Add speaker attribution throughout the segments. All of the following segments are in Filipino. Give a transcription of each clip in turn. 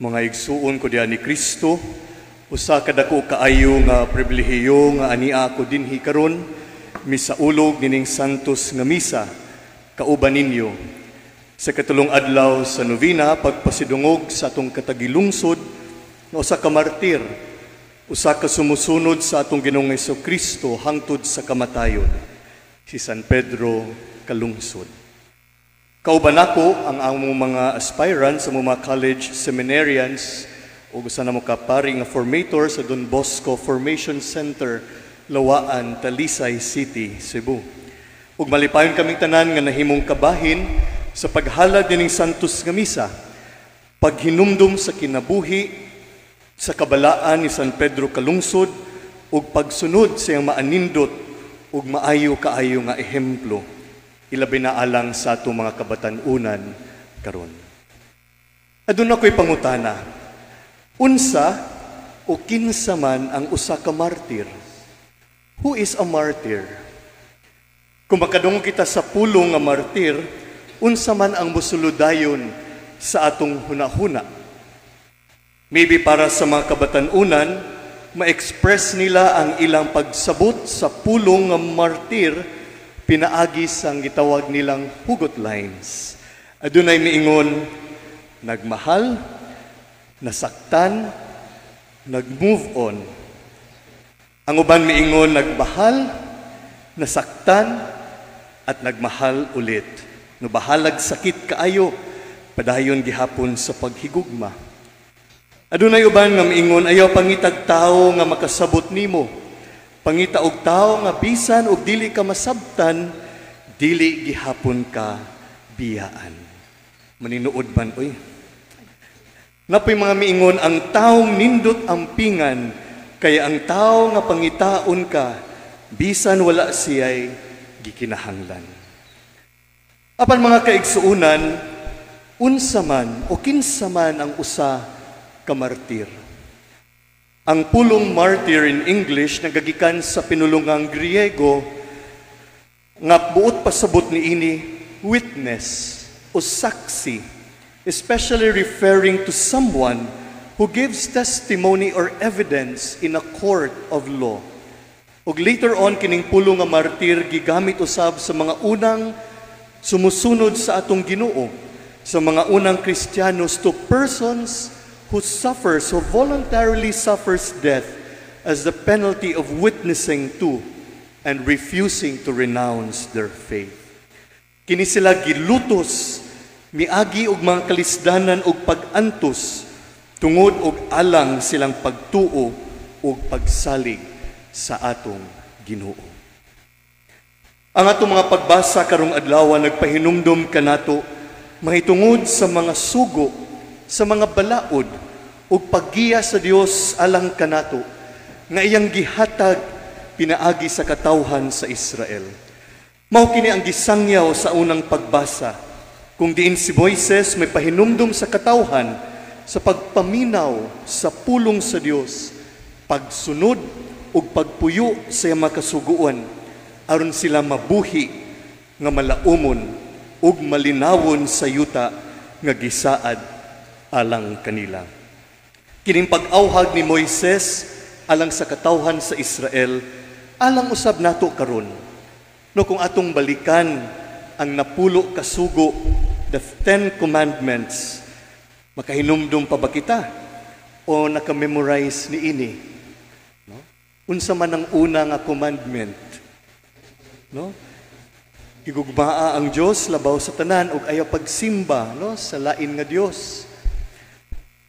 Speaker 1: Mga igsuon ko diha ni Kristo, usa kadako kaayo nga pribilehiyo nga ania ako dinhi karon misaulog nining santos nga misa kauban ninyo sa katulong adlaw sa novena pagpasidungog sa atong katagilungsod nga usa ka martir, usa ka sumusunod sa atong Ginoong Jesucristo hangtod sa kamatayon, si San Pedro Kalungsod. Kauban ako ang among mga aspirants sa mga college seminarians o gusto na mo kapari nga formator sa Don Bosco Formation Center, Lawaan, Talisay City, Cebu. Ug malipayon kaming tanan nga nahimong kabahin sa paghalad nining santos nga misa, paghinumdum sa kinabuhi sa kabalaan ni San Pedro Kalungsod ug pagsunod sa iyang maanindot ug maayo kaayo nga ehemplo, ilabi na alang sa atong mga kabatan-unan karon. Aduna ko'y pangutana, unsa o kinsa man ang usa ka martir? Who is a martyr? Kung makadungog kita sa pulong nga martir, unsa man ang musuludayon sa atong hunahuna? Maybe para sa mga kabatan-unan, ma-express nila ang ilang pagsabot sa pulong nga martir, pinaagi sang gitawag nilang hugot lines. Adunay miingon, nagmahal, nasaktan, nag-move on. Ang uban miingon, nagbahal, nasaktan, at nagmahal ulit. Nubahalag sakit kaayo, padayon gihapon sa paghigugma. Adunay uban nga miingon, ayaw pangitag tao nga makasabot nimo. Pangita og tao nga bisan og dili ka masabtan, dili gihapon ka biyaan. Maninuod man, oy. Napoy mga miingon, ang taong nindot ampingan, kaya ang tao nga pangitaon ka, bisan wala siya'y gikinahanglan. Apan mga kaigsuunan, unsa man o kinsa man ang usa ka martir. Ang pulong martyr in English nagagikan sa pinulungang Griego nga buot pasabot niini witness o saksi, especially referring to someone who gives testimony or evidence in a court of law. Ug later on kining pulong nga martir gigamit usab sa mga unang sumusunod sa atong Ginoo, sa mga unang Kristiyanos, to persons who suffers, who voluntarily suffers death as the penalty of witnessing to and refusing to renounce their faith. Kini sila gilutos, miagi og mga kalisdanan og pag-antos, tungod og alang silang pagtuo og pagsalig sa atong Ginoo. Ang atong mga pagbasa karong adlaw nagpahinumdom kanato mahitungod sa mga sugo, sa mga balaod ug paggiya sa Dios alang kanato nga iyang gihatag pinaagi sa katawhan sa Israel. Mao kini ang gisangyaw sa unang pagbasa, kung diin si Moises may pahinumdom sa katawhan sa pagpaminaw sa pulong sa Dios, pagsunod ug pagpuyo sa iyang makasuguan aron sila mabuhi nga malaumon ug malinawon sa yuta nga gisaad alang kanila. Kining pag-awhag ni Moises alang sa katawhan sa Israel, alang usab nato karon. No, kung atong balikan ang napulo kasugo, the 10 Commandments, makahinumdum pa ba kita o nakamemorize ni ini? No? Unsa man ang una nga commandment? No? Higugmaa ang Dios labaw sa tanan ug ayaw pagsimba, no, sa lain nga Dios.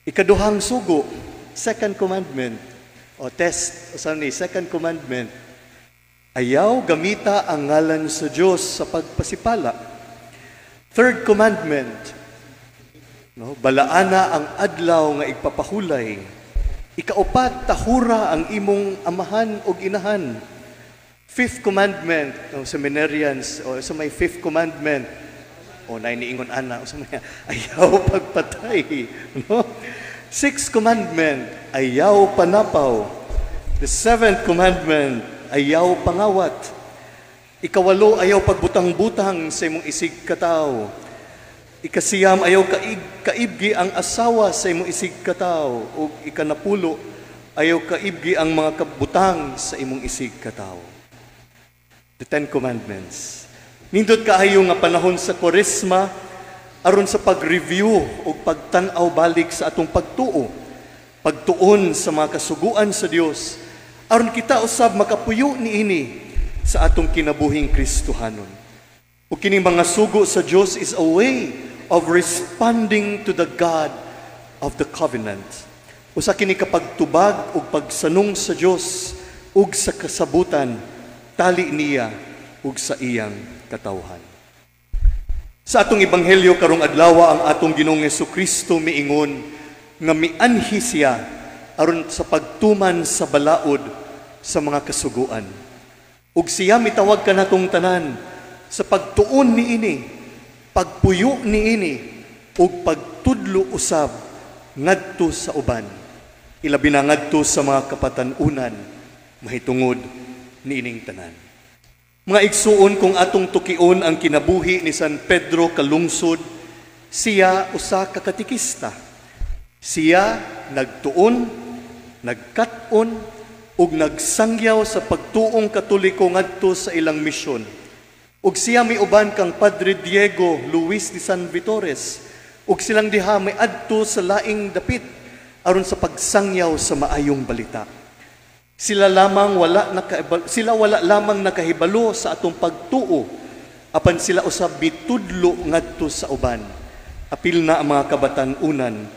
Speaker 1: Ikaduhang sugo, second commandment, o test, o saan second commandment, ayaw gamita ang ngalan sa Diyos sa pagpasipala. Third commandment, no, balaana ang adlaw nga igpapahulay. Ikaupat, tahura ang imong amahan o inahan. Fifth commandment, no, seminarians, o sa may fifth commandment, o na iniingon ana, o sa may ayaw pagpatay, no? Sixth commandment, ayaw panapaw. The seventh commandment, ayaw pangawat. Ikawalo, ayaw pagbutang-butang sa imong isig katao. Ikasiyam, ayaw kaibgi ang asawa sa imong isig katawo. O ikanapulo, ayaw kaibgi ang mga kabutang sa imong isig katawo. The Ten Commandments. Nindot kaayo nga panahon sa Kwaresma aron sa pag-review o pagtanaw balik sa atong pagtuo, pagtuon sa mga kasuguan sa Dios, aron kita usab makapuyo niini sa atong kinabuhing Kristohanon. O kining mga sugo sa Dios is a way of responding to the God of the covenant. Usa kini kapagtubag ug pagsanong sa Dios ug sa kasabutan tali niya ug sa iyang katawhan. Sa atong ebanghelyo karong adlaw ang atong Ginoong Hesukristo miingon nga mianhi siya aron sa pagtuman sa balaod sa mga kasuguan. Ug siya mitawag kanatong tanan sa pagtuon niini, pagpuyo niini ug pagtudlo usab ngadto sa uban. Ilabi na ngadto sa mga kapatanunan mahitungod niining tanan. Mga igsuon, kung atong tukion ang kinabuhi ni San Pedro kalungsod, siya usa ka katikista. Siya nagtuon, nagkat-on ug nagsangyaw sa pagtuong Katoliko ngadto sa ilang misyon. Ug siya miuban kang Padre Diego Luis de San Vitores ug silang diha may adto sa laing dapit aron sa pagsangyaw sa maayong balita. Sila wala lamang nakahibalo sa atong pagtuo apan sila usab bitudlo ngadto sa uban. Apil na ang mga kabatan-unan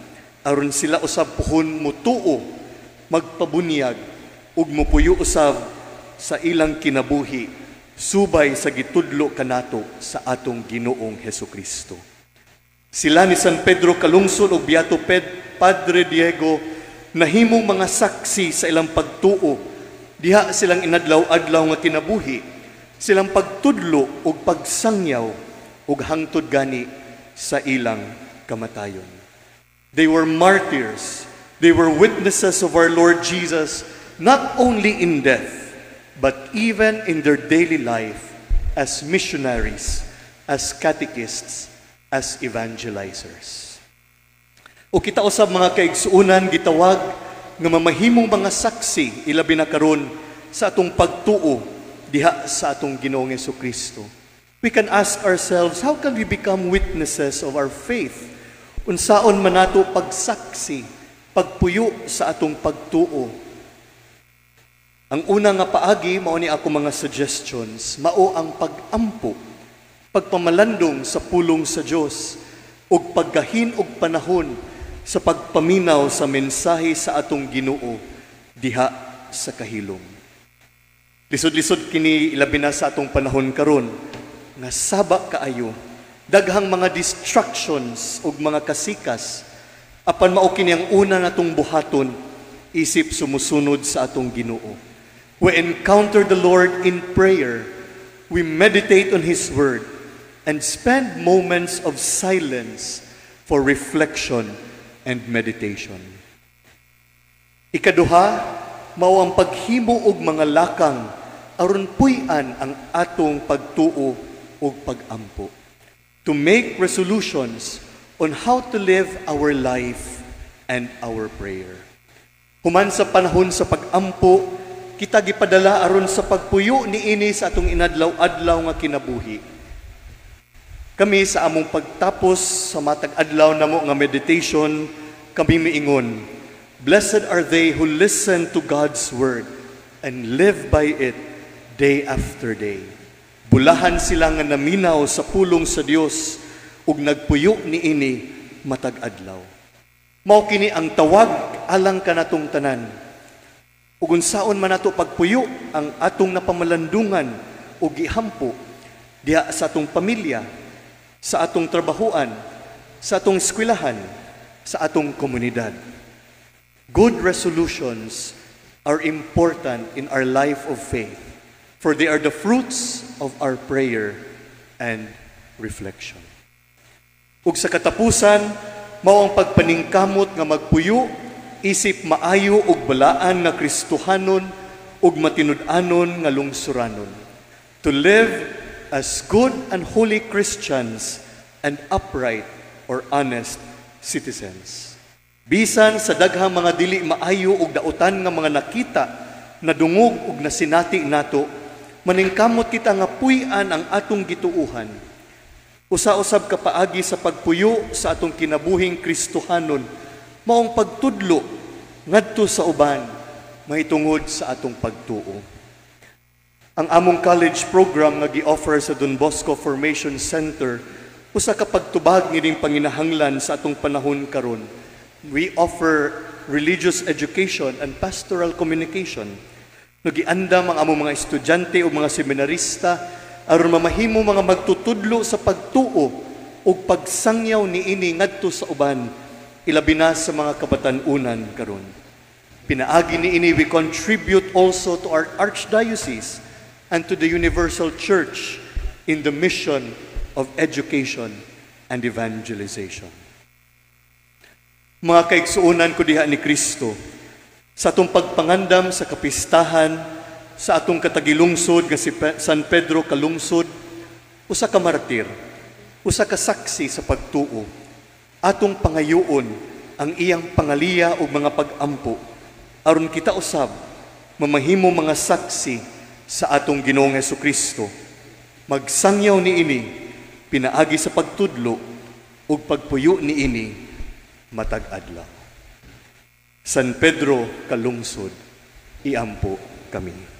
Speaker 1: aron sila usab puhon mutuo, magpabunyag ug mopuyo usab sa ilang kinabuhi subay sa gitudlo kanato sa atong Ginoong Hesukristo. Sila ni San Pedro kalungsod ug Beato Padre Diego nahimong mga saksi sa ilang pagtuo, diha silang inadlaw-adlaw nga kinabuhi, silang pagtudlo ug pagsangyaw ug hangtod gani sa ilang kamatayon. They were martyrs. They were witnesses of our Lord Jesus, not only in death, but even in their daily life as missionaries, as catechists, as evangelizers. O kita usab mga kaigsuunan gitawag nga mamahimong mga saksi ilabi na karon sa atong pagtuo diha sa atong Ginoong Hesukristo. We can ask ourselves, how can we become witnesses of our faith? Unsaon man nato pagsaksi, pagpuyo sa atong pagtuo? Ang una nga paagi mao ni ako mga suggestions, mao ang pag-ampo, pagpamalandong sa pulong sa Dios ug paggahin og panahon sa pagpaminaw sa mensahe sa atong Ginoo diha sa kahilom. Lisod-lisod kini ilabi na sa atong panahon karon nga saba kaayo, daghang mga distractions ug mga kasikas apan mao kini ang una natong buhaton isip sumusunod sa atong Ginoo. We encounter the Lord in prayer, we meditate on His Word, and spend moments of silence for reflection and meditation. Ikaduha, mao ang paghimo og mga lakang aron puy-an ang atong pagtuo ug pag-ampo. To make resolutions on how to live our life and our prayer. Human sa panahon sa pag-ampo, kita gipadala aron sa pagpuyo niini sa atong inadlaw-adlaw nga kinabuhi. Kami sa among pagtapos sa matag adlaw namo nga meditation, kami miingon, blessed are they who listen to God's word and live by it day after day. Bulahan sila nga naminaw sa pulong sa Dios ug nagpuyo niini matag adlaw. Mao kini ang tawag alang kanatong tanan. Ug unsaon man nato pagpuyo ang atong napamalandungan ug gihampo diha sa atong pamilya, sa atong trabahuan, sa atong eskwelahan, sa atong komunidad. Good resolutions are important in our life of faith, for they are the fruits of our prayer and reflection. Ug sa katapusan, mao ang pagpaningkamot nga magpuyo, isip maayo ug balaan nga Kristohanon ug matinud-anon nga lungsuranon. To live as good and holy Christians and upright or honest citizens. Bisan sa daghang mga dili maayo ug dautan nga mga nakita, nadungog ug nasinati nato, maningkamot kita nga puy-an ang atong gituuhan. Usa-usab ka paagi sa pagpuyo sa atong kinabuhing Kristohanon, maong pagtudlo ngadto sa uban, mahitungod sa atong pagtuo. Ang among college program nga gi-offer sa Don Bosco Formation Center, usa ka pagtubag nining panginahanglan sa atong panahon karon. We offer religious education and pastoral communication. Nagiandam ang among mga estudyante o mga seminarista aron mamahimo mga magtutudlo sa pagtuo o pagsangyaw niini ngadto sa uban, ilabi na sa mga kabatan-unan karon. Pinaagi niini we contribute also to our archdiocese and to the universal church in the mission of education and evangelization. Mga kaigsuunan ko diha ni Kristo, sa atong pagpangandam sa kapistahan, sa atong katagilungsod nga si San Pedro kalungsod, usa ka martir, usa ka saksi sa pagtuo, atong pangayuon ang iyang pangaliya o mga pag-ampo, aron kita usab, mamahimo mga saksi sa atong Ginoong Hesukristo. Magsangyaw ni ini, pinaagi sa pagtudlo, ug pagpuyo ni ini, matag adlaw. San Pedro kalungsod, iampo kami.